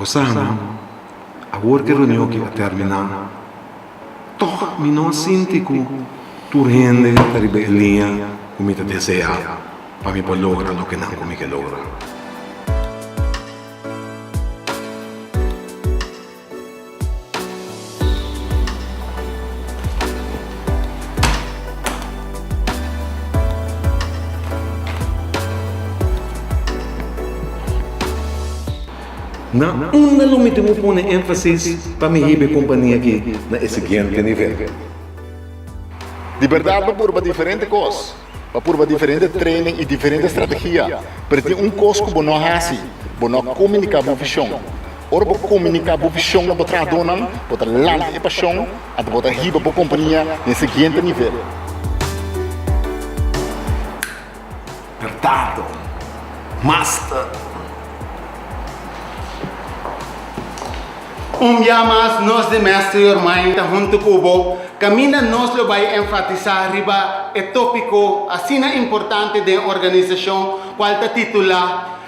Gosama, a work reunião que a terminar. Toch, mi não sinto que tu rende a rebelião como te deseja, para me poder lograr o que não como que logra. Na uma lo temos pôr ênfase para me receber companhia aqui na seguinte nível. De verdade, para diferentes coisas, para diferentes treinos e diferentes estratégias, para ter coisa que não é assim, não comunicar a visão. Ora, para comunicar a visão na outra dona, para lançar a paixão, para receber a companhia no seguinte nível. Verdade, master. Dia mais nós de mestre irmã junto com o camina nós lo vai enfatizar riba é tópico assim importante da organização qual está titular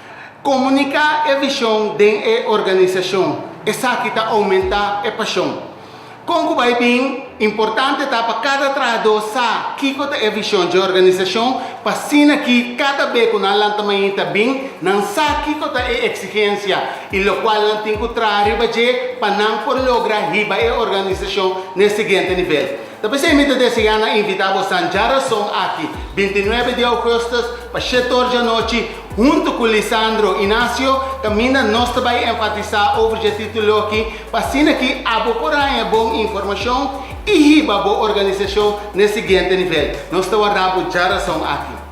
comunicar a visão da organização essa que está aumentar a paixão como vai bem importante tá para cada trado sa que é a visão de organização para sina que cada vez que nós também está bem não sa que é a exigência e lo qual não tem que trazer para não por lograr riba a organização nesse seguinte nível. Depois eu me desejo invitar você a Jarason aqui 29 de agosto para 7 horas da noite junto com Lisandro Inácio camina nós também enfatizar over o título aqui para sina que a boa boa informação e riba boa organização nesse seguinte nível. Nós estamos a Jarason aqui.